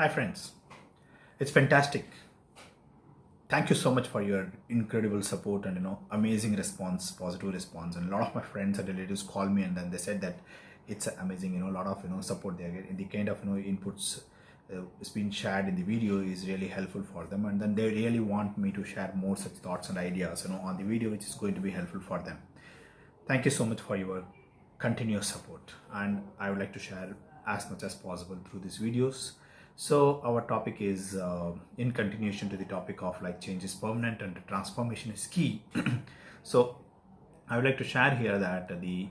Hi friends, it's fantastic. Thank you so much for your incredible support and amazing response, positive response. And a lot of my friends and relatives call me and then they said that it's amazing. A lot of support they are getting. The kind of inputs is being shared in the video is really helpful for them, and then they really want me to share more such thoughts and ideas on the video, which is going to be helpful for them. Thank you so much for your continuous support, and I would like to share as much as possible through these videos. So our topic is in continuation to the topic of like change is permanent and transformation is key. So I would like to share here that the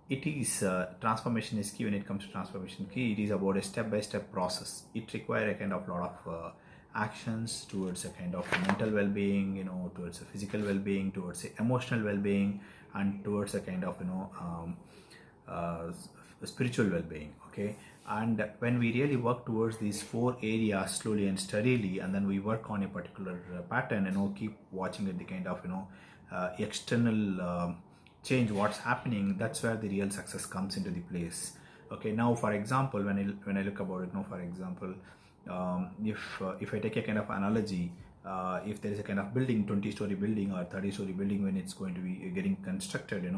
it is transformation is key. When it comes to transformation key, it is about a step-by-step process. It requires a kind of lot of actions towards a kind of mental well-being, towards a physical well-being, towards a emotional well-being, and towards a kind of uh, spiritual well-being. Okay, and when we really work towards these four areas slowly and steadily, and then we work on a particular pattern, keep watching at the kind of external change what's happening, that's where the real success comes into the place. Okay, now for example, when I look about it, for example, if I take a kind of analogy, if there is a kind of building, 20-story building or 30-story building, when it's going to be getting constructed,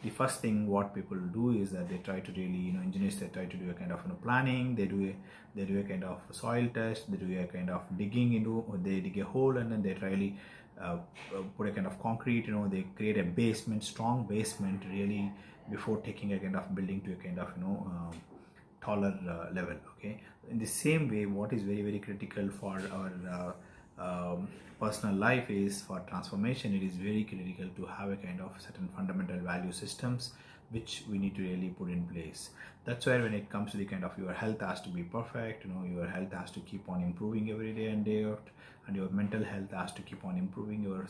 the first thing what people do is that they try to really, engineers, they try to do a kind of planning. They do a kind of soil test, they do a kind of digging into, they dig a hole, and then they really put a kind of concrete, they create a basement, strong basement really, before taking a kind of building to a kind of taller level. Okay, in the same way, what is very very critical for our personal life is for transformation. It is very critical to have a kind of certain fundamental value systems which we need to really put in place. That's why when it comes to the kind of your health has to be perfect, your health has to keep on improving every day and day out, and your mental health has to keep on improving, your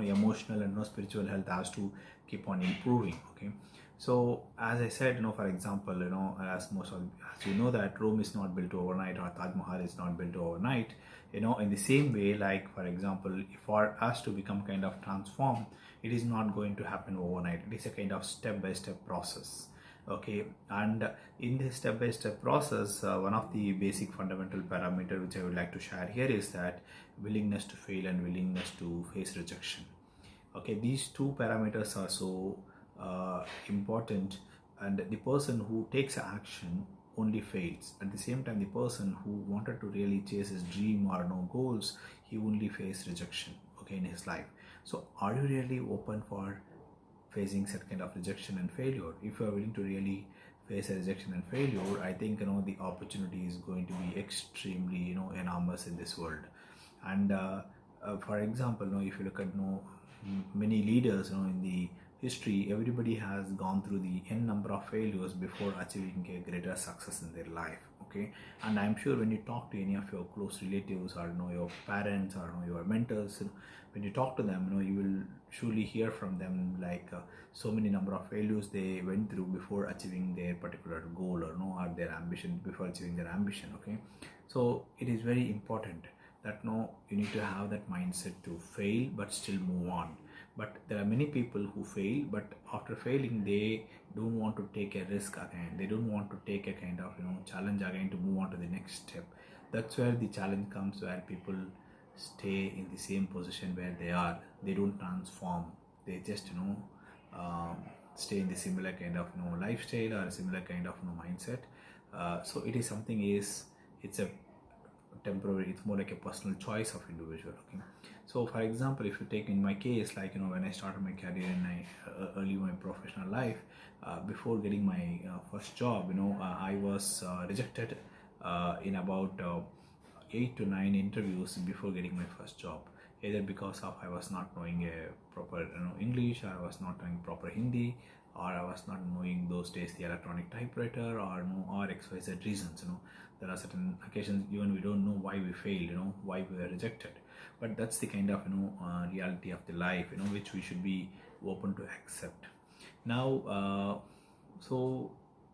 emotional and spiritual health has to keep on improving. Okay, so as I said, for example, as most of as you know that Rome is not built overnight, or Taj Mahal is not built overnight. In the same way, like for example, for us to become kind of transform, it is not going to happen overnight. It is a kind of step-by-step process. Okay, and in this step-by-step process, one of the basic fundamental parameter which I would like to share here is that willingness to fail and willingness to face rejection. Okay, these two parameters are so important, and the person who takes action only fails. At the same time, the person who wanted to really chase his dream or no goals, he only faced rejection, okay, in his life. So are you really open for facing such kind of rejection and failure? If you are willing to really face a rejection and failure, I think the opportunity is going to be extremely enormous in this world. And for example, if you look at many leaders in the history, everybody has gone through the n number of failures before achieving a greater success in their life. Okay, and I'm sure when you talk to any of your close relatives, or your parents, or your mentors, when you talk to them, you will surely hear from them like so many number of failures they went through before achieving their particular goal, or their ambition, before achieving their ambition. Okay, so it is very important that you need to have that mindset to fail but still move on. But there are many people who fail, but after failing they don't want to take a risk again, they don't want to take a kind of challenge again to move on to the next step. That's where the challenge comes, where people stay in the same position where they are, they don't transform, they just stay in the similar kind of lifestyle or similar kind of mindset. So it is something is, it's a temporary, it's more like a personal choice of individual. Okay, so for example, if you take in my case, like when I started my career in my early my professional life, before getting my first job, I was rejected in about 8 to 9 interviews before getting my first job, either because of I was not knowing a proper English, or I was not knowing proper Hindi, or I was not knowing those days the electronic typewriter, or XYZ reasons. There are certain occasions even we don't know why we failed, why we were rejected. But that's the kind of reality of the life, which we should be open to accept. Now, so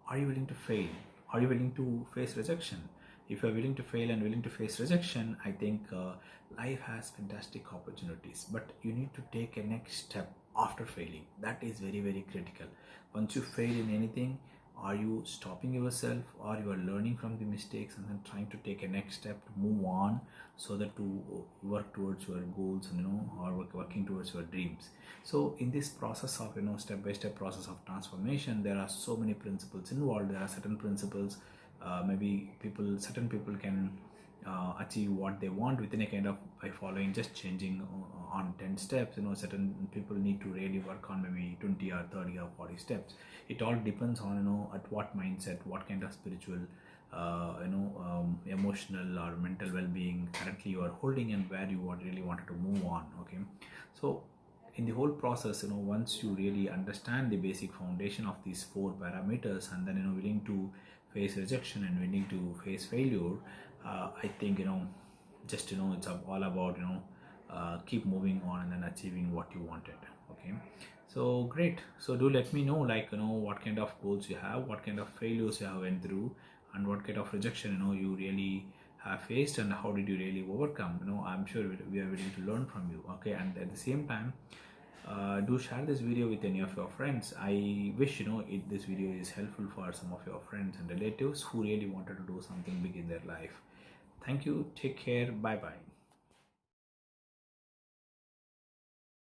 are you willing to fail? Are you willing to face rejection? If you're willing to fail and willing to face rejection, I think life has fantastic opportunities, but you need to take a next step after failing. That is very very critical. Once you fail in anything, Are you stopping yourself, or you are learning from the mistakes and then trying to take a next step to move on, so that to work towards your goals, and or working towards your dreams? So in this process of step by step process of transformation, there are so many principles involved. There are certain principles, maybe certain people can achieve what they want within a kind of by following, just changing on 10 steps. Certain people need to really work on maybe 20 or 30 or 40 steps. It all depends on at what mindset, what kind of spiritual emotional or mental well-being currently you are holding, and where you really wanted to move on. Okay, so in the whole process, once you really understand the basic foundation of these four parameters, and then willing to face rejection and willing to face failure, I think just it's all about keep moving on and then achieving what you wanted. Okay, so great. So do let me know, like what kind of goals you have, what kind of failures you have went through, and what kind of rejection you really have faced, and how did you really overcome. I'm sure we are willing to learn from you. Okay, and at the same time, do share this video with any of your friends. I wish this video is helpful for some of your friends and relatives who really wanted to do something big in their life. Thank you, take care, bye bye.